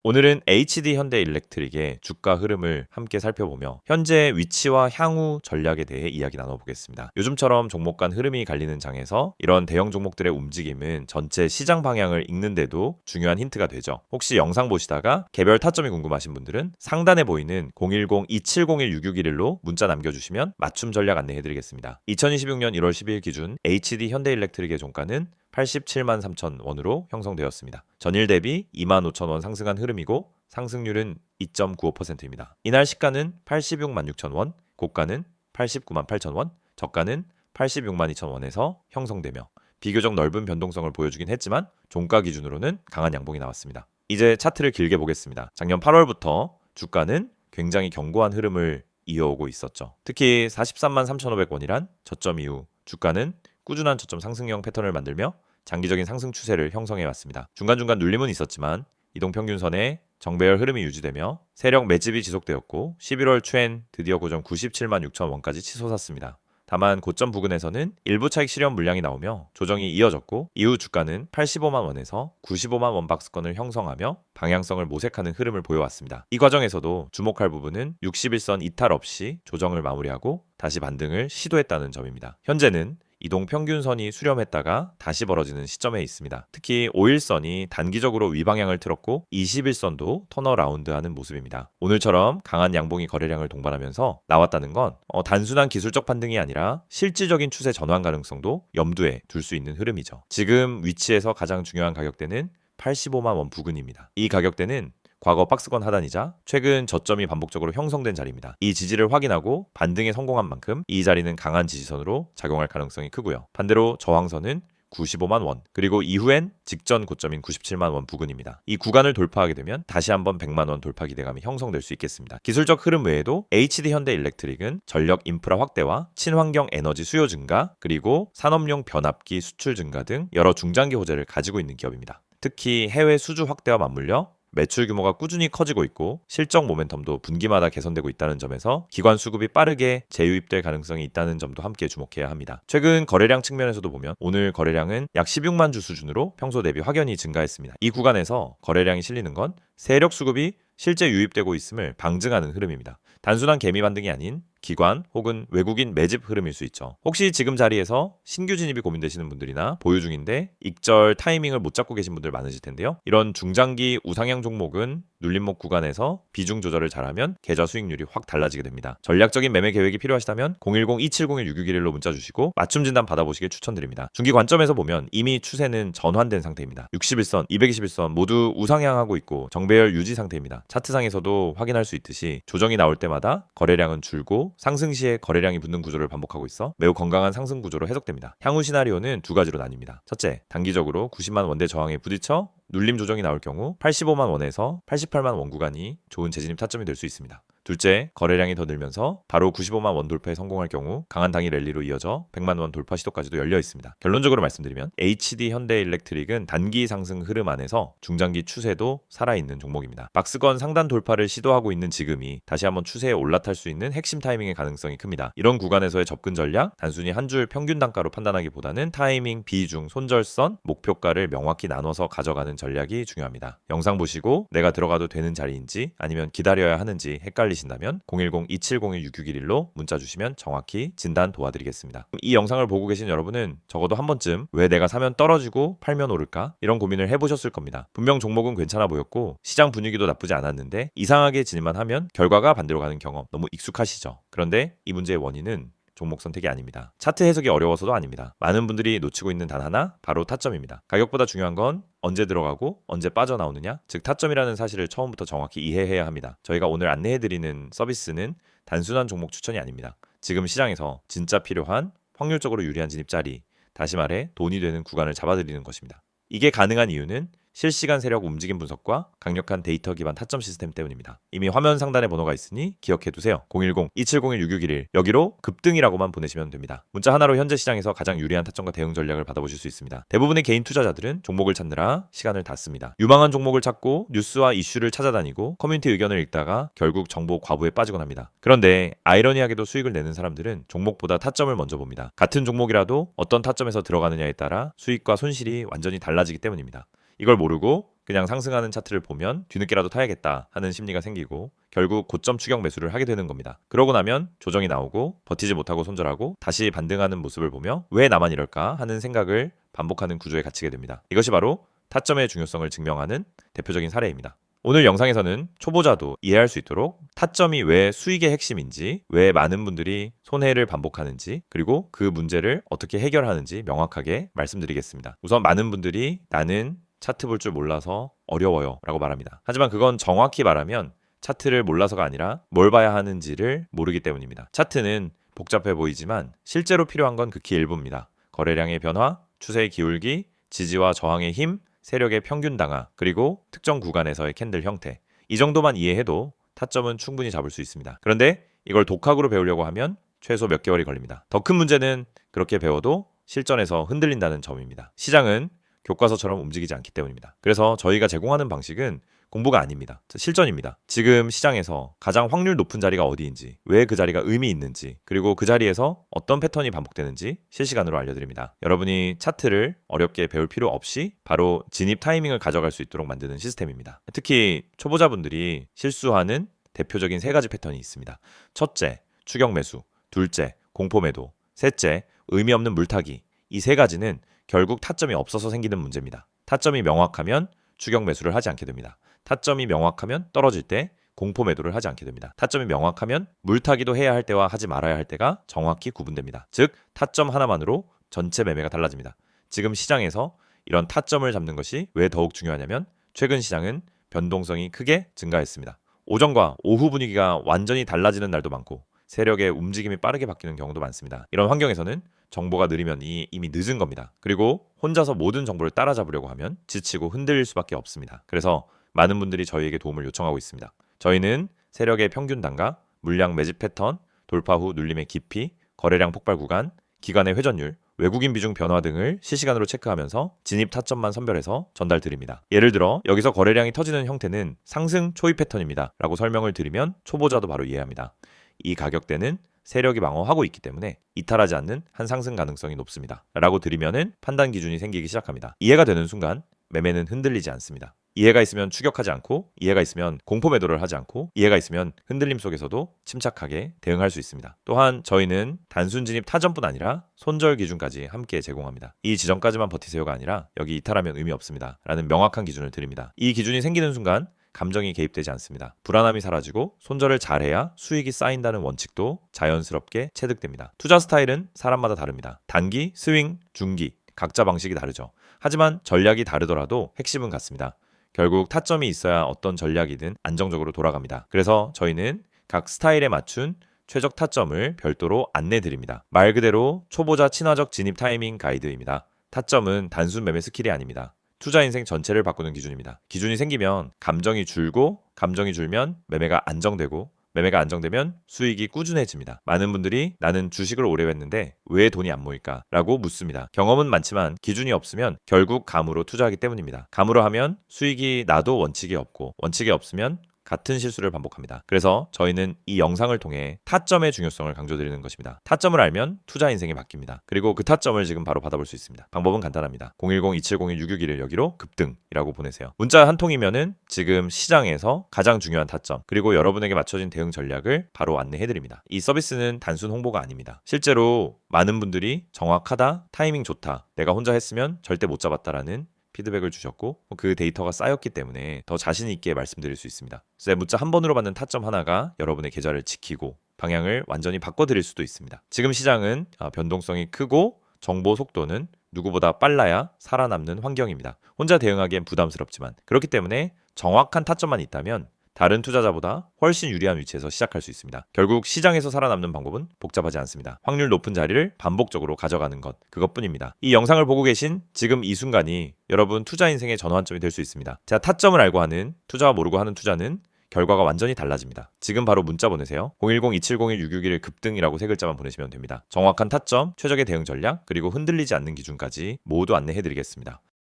오늘은 HD 현대일렉트릭의 주가 흐름을 함께 살펴보며 현재 위치와 향후 전략에 대해 이야기 나눠보겠습니다. 요즘처럼 종목 간 흐름이 갈리는 장에서 이런 대형 종목들의 움직임은 전체 시장 방향을 읽는데도 중요한 힌트가 되죠. 혹시 영상 보시다가 개별 타점이 궁금하신 분들은 상단에 보이는 010-2701-6611로 문자 남겨주시면 맞춤 전략 안내해드리겠습니다. 2026년 1월 12일 기준 HD 현대일렉트릭의 종가는 87만 3천 원으로 형성되었습니다. 전일 대비 2만 5천 원 상승한 흐름이고 상승률은 2.95%입니다. 이날 시가는 86만 6천 원, 고가는 89만 8천 원, 저가는 86만 2천 원에서 형성되며 비교적 넓은 변동성을 보여주긴 했지만 종가 기준으로는 강한 양봉이 나왔습니다. 이제 차트를 길게 보겠습니다. 작년 8월부터 주가는 굉장히 견고한 흐름을 이어오고 있었죠. 특히 43만 3,500원이란 저점 이후 주가는 꾸준한 저점 상승형 패턴을 만들며 장기적인 상승 추세를 형성해 왔습니다. 중간중간 눌림은 있었지만 이동평균선의 정배열 흐름이 유지되며 세력 매집이 지속되었고 11월 초엔 드디어 고점 97만 6천 원까지 치솟았습니다. 다만 고점 부근에서는 일부 차익 실현 물량이 나오며 조정이 이어졌고 이후 주가는 85만 원에서 95만 원 박스권을 형성하며 방향성을 모색하는 흐름을 보여왔습니다. 이 과정에서도 주목할 부분은 61선 이탈 없이 조정을 마무리하고 다시 반등을 시도했다는 점입니다. 현재는 이동평균선이 수렴했다가 다시 벌어지는 시점에 있습니다. 특히 5일선이 단기적으로 위방향을 틀었고 21선도 턴어라운드하는 모습입니다. 오늘처럼 강한 양봉이 거래량을 동반하면서 나왔다는 건 단순한 기술적 반등이 아니라 실질적인 추세 전환 가능성도 염두에 둘 수 있는 흐름이죠. 지금 위치에서 가장 중요한 가격대는 85만 원 부근입니다. 이 가격대는 과거 박스권 하단이자 최근 저점이 반복적으로 형성된 자리입니다. 이 지지를 확인하고 반등에 성공한 만큼 이 자리는 강한 지지선으로 작용할 가능성이 크고요. 반대로 저항선은 95만 원, 그리고 이후엔 직전 고점인 97만 원 부근입니다. 이 구간을 돌파하게 되면 다시 한번 100만 원 돌파 기대감이 형성될 수 있겠습니다. 기술적 흐름 외에도 HD 현대일렉트릭은 전력 인프라 확대와 친환경 에너지 수요 증가, 그리고 산업용 변압기 수출 증가 등 여러 중장기 호재를 가지고 있는 기업입니다. 특히 해외 수주 확대와 맞물려 매출 규모가 꾸준히 커지고 있고 실적 모멘텀도 분기마다 개선되고 있다는 점에서 기관 수급이 빠르게 재유입될 가능성이 있다는 점도 함께 주목해야 합니다. 최근 거래량 측면에서도 보면 오늘 거래량은 약 16만 주 수준으로 평소 대비 확연히 증가했습니다. 이 구간에서 거래량이 실리는 건 세력 수급이 실제 유입되고 있음을 방증하는 흐름입니다. 단순한 개미 반등이 아닌 기관 혹은 외국인 매집 흐름일 수 있죠. 혹시 지금 자리에서 신규 진입이 고민되시는 분들이나 보유 중인데 익절 타이밍을 못 잡고 계신 분들 많으실 텐데요. 이런 중장기 우상향 종목은 눌림목 구간에서 비중 조절을 잘하면 계좌 수익률이 확 달라지게 됩니다. 전략적인 매매 계획이 필요하시다면 010-2701-6611로 문자 주시고 맞춤 진단 받아보시길 추천드립니다. 중기 관점에서 보면 이미 추세는 전환된 상태입니다. 61선, 221선 모두 우상향하고 있고 정배열 유지 상태입니다. 차트상에서도 확인할 수 있듯이 조정이 나올 때마다 거래량은 줄고 상승 시에 거래량이 붙는 구조를 반복하고 있어 매우 건강한 상승 구조로 해석됩니다. 향후 시나리오는 두 가지로 나뉩니다. 첫째, 단기적으로 90만 원대 저항에 부딪혀 눌림 조정이 나올 경우 85만 원에서 88만 원 구간이 좋은 재진입 타점이 될 수 있습니다. 둘째, 거래량이 더 늘면서 바로 95만 원 돌파에 성공할 경우 강한 당일 랠리로 이어져 100만 원 돌파 시도까지도 열려 있습니다. 결론적으로 말씀드리면 HD 현대일렉트릭은 단기 상승 흐름 안에서 중장기 추세도 살아있는 종목입니다. 박스권 상단 돌파를 시도하고 있는 지금이 다시 한번 추세에 올라탈 수 있는 핵심 타이밍의 가능성이 큽니다. 이런 구간에서의 접근 전략, 단순히 한 줄 평균 단가로 판단하기보다는 타이밍, 비중, 손절선, 목표가를 명확히 나눠서 가져가는 전략이 중요합니다. 영상 보시고 내가 들어가도 되는 자리인지 아니면 기다려야 하는지 헷갈리신다면 010-2701-6611로 문자 주시면 정확히 진단 도와드리겠습니다. 이 영상을 보고 계신 여러분은 적어도 한 번쯤 왜 내가 사면 떨어지고 팔면 오를까? 이런 고민을 해보셨을 겁니다. 분명 종목은 괜찮아 보였고 시장 분위기도 나쁘지 않았는데 이상하게 진입만 하면 결과가 반대로 가는 경험 너무 익숙하시죠? 그런데 이 문제의 원인은 종목 선택이 아닙니다. 차트 해석이 어려워서도 아닙니다. 많은 분들이 놓치고 있는 단 하나, 바로 타점입니다. 가격보다 중요한 건 언제 들어가고 언제 빠져나오느냐, 즉 타점이라는 사실을 처음부터 정확히 이해해야 합니다. 저희가 오늘 안내해드리는 서비스는 단순한 종목 추천이 아닙니다. 지금 시장에서 진짜 필요한 확률적으로 유리한 진입 자리, 다시 말해 돈이 되는 구간을 잡아드리는 것입니다. 이게 가능한 이유는 실시간 세력 움직임 분석과 강력한 데이터 기반 타점 시스템 때문입니다. 이미 화면 상단에 번호가 있으니 기억해두세요. 010-2701-6611 여기로 급등이라고만 보내시면 됩니다. 문자 하나로 현재 시장에서 가장 유리한 타점과 대응 전략을 받아보실 수 있습니다. 대부분의 개인 투자자들은 종목을 찾느라 시간을 다 씁니다. 유망한 종목을 찾고 뉴스와 이슈를 찾아다니고 커뮤니티 의견을 읽다가 결국 정보 과부에 빠지곤 합니다. 그런데 아이러니하게도 수익을 내는 사람들은 종목보다 타점을 먼저 봅니다. 같은 종목이라도 어떤 타점에서 들어가느냐에 따라 수익과 손실이 완전히 달라지기 때문입니다. 이걸 모르고 그냥 상승하는 차트를 보면 뒤늦게라도 타야겠다 하는 심리가 생기고 결국 고점 추격 매수를 하게 되는 겁니다. 그러고 나면 조정이 나오고 버티지 못하고 손절하고 다시 반등하는 모습을 보며 왜 나만 이럴까 하는 생각을 반복하는 구조에 갇히게 됩니다. 이것이 바로 타점의 중요성을 증명하는 대표적인 사례입니다. 오늘 영상에서는 초보자도 이해할 수 있도록 타점이 왜 수익의 핵심인지, 왜 많은 분들이 손해를 반복하는지, 그리고 그 문제를 어떻게 해결하는지 명확하게 말씀드리겠습니다. 우선 많은 분들이 나는 차트 볼 줄 몰라서 어려워요 라고 말합니다. 하지만 그건 정확히 말하면 차트를 몰라서가 아니라 뭘 봐야 하는지를 모르기 때문입니다. 차트는 복잡해 보이지만 실제로 필요한 건 극히 일부입니다. 거래량의 변화, 추세의 기울기, 지지와 저항의 힘, 세력의 평균 당하, 그리고 특정 구간에서의 캔들 형태. 이 정도만 이해해도 타점은 충분히 잡을 수 있습니다. 그런데 이걸 독학으로 배우려고 하면 최소 몇 개월이 걸립니다. 더 큰 문제는 그렇게 배워도 실전에서 흔들린다는 점입니다. 시장은 교과서처럼 움직이지 않기 때문입니다. 그래서 저희가 제공하는 방식은 공부가 아닙니다. 실전입니다. 지금 시장에서 가장 확률 높은 자리가 어디인지, 왜 그 자리가 의미 있는지, 그리고 그 자리에서 어떤 패턴이 반복되는지 실시간으로 알려드립니다. 여러분이 차트를 어렵게 배울 필요 없이 바로 진입 타이밍을 가져갈 수 있도록 만드는 시스템입니다. 특히 초보자분들이 실수하는 대표적인 세 가지 패턴이 있습니다. 첫째, 추격 매수. 둘째, 공포 매도. 셋째, 의미 없는 물타기. 이 세 가지는 결국 타점이 없어서 생기는 문제입니다. 타점이 명확하면 추격 매수를 하지 않게 됩니다. 타점이 명확하면 떨어질 때 공포 매도를 하지 않게 됩니다. 타점이 명확하면 물타기도 해야 할 때와 하지 말아야 할 때가 정확히 구분됩니다. 즉 타점 하나만으로 전체 매매가 달라집니다. 지금 시장에서 이런 타점을 잡는 것이 왜 더욱 중요하냐면 최근 시장은 변동성이 크게 증가했습니다. 오전과 오후 분위기가 완전히 달라지는 날도 많고 세력의 움직임이 빠르게 바뀌는 경우도 많습니다. 이런 환경에서는 정보가 느리면 이미 늦은 겁니다. 그리고 혼자서 모든 정보를 따라잡으려고 하면 지치고 흔들릴 수밖에 없습니다. 그래서 많은 분들이 저희에게 도움을 요청하고 있습니다. 저희는 세력의 평균 단가, 물량 매집 패턴, 돌파 후 눌림의 깊이, 거래량 폭발 구간, 기간의 회전율, 외국인 비중 변화 등을 실시간으로 체크하면서 진입 타점만 선별해서 전달드립니다. 예를 들어 여기서 거래량이 터지는 형태는 상승 초입 패턴입니다 라고 설명을 드리면 초보자도 바로 이해합니다. 이 가격대는 세력이 방어하고 있기 때문에 이탈하지 않는 한 상승 가능성이 높습니다 라고 드리면은 판단 기준이 생기기 시작합니다. 이해가 되는 순간 매매는 흔들리지 않습니다. 이해가 있으면 추격하지 않고, 이해가 있으면 공포 매도를 하지 않고, 이해가 있으면 흔들림 속에서도 침착하게 대응할 수 있습니다. 또한 저희는 단순 진입 타점뿐 아니라 손절 기준까지 함께 제공합니다. 이 지점까지만 버티세요가 아니라 여기 이탈하면 의미 없습니다 라는 명확한 기준을 드립니다. 이 기준이 생기는 순간 감정이 개입되지 않습니다. 불안함이 사라지고 손절을 잘해야 수익이 쌓인다는 원칙도 자연스럽게 체득됩니다. 투자 스타일은 사람마다 다릅니다. 단기, 스윙, 중기 각자 방식이 다르죠. 하지만 전략이 다르더라도 핵심은 같습니다. 결국 타점이 있어야 어떤 전략이든 안정적으로 돌아갑니다. 그래서 저희는 각 스타일에 맞춘 최적 타점을 별도로 안내드립니다. 말 그대로 초보자 친화적 진입 타이밍 가이드입니다. 타점은 단순 매매 스킬이 아닙니다. 투자 인생 전체를 바꾸는 기준입니다. 기준이 생기면 감정이 줄고, 감정이 줄면 매매가 안정되고, 매매가 안정되면 수익이 꾸준해집니다. 많은 분들이 나는 주식을 오래 했는데 왜 돈이 안 모일까? 라고 묻습니다. 경험은 많지만 기준이 없으면 결국 감으로 투자하기 때문입니다. 감으로 하면 수익이 나도 원칙이 없고, 원칙이 없으면 같은 실수를 반복합니다. 그래서 저희는 이 영상을 통해 타점의 중요성을 강조드리는 것입니다. 타점을 알면 투자 인생이 바뀝니다. 그리고 그 타점을 지금 바로 받아볼 수 있습니다. 방법은 간단합니다. 010-2701-661을 여기로 급등이라고 보내세요. 문자 한 통이면은 지금 시장에서 가장 중요한 타점, 그리고 여러분에게 맞춰진 대응 전략을 바로 안내해드립니다. 이 서비스는 단순 홍보가 아닙니다. 실제로 많은 분들이 정확하다, 타이밍 좋다, 내가 혼자 했으면 절대 못 잡았다라는 피드백을 주셨고 그 데이터가 쌓였기 때문에 더 자신 있게 말씀드릴 수 있습니다. 그래서 문자 한 번으로 받는 타점 하나가 여러분의 계좌를 지키고 방향을 완전히 바꿔드릴 수도 있습니다. 지금 시장은 변동성이 크고 정보 속도는 누구보다 빨라야 살아남는 환경입니다. 혼자 대응하기엔 부담스럽지만 그렇기 때문에 정확한 타점만 있다면 다른 투자자보다 훨씬 유리한 위치에서 시작할 수 있습니다. 결국 시장에서 살아남는 방법은 복잡하지 않습니다. 확률 높은 자리를 반복적으로 가져가는 것, 그것뿐입니다. 이 영상을 보고 계신 지금 이 순간이 여러분 투자 인생의 전환점이 될 수 있습니다. 제가 타점을 알고 하는, 투자와 모르고 하는 투자는 결과가 완전히 달라집니다. 지금 바로 문자 보내세요. 010-2701-661 급등이라고 세 글자만 보내시면 됩니다. 정확한 타점, 최적의 대응 전략, 그리고 흔들리지 않는 기준까지 모두 안내해드리겠습니다.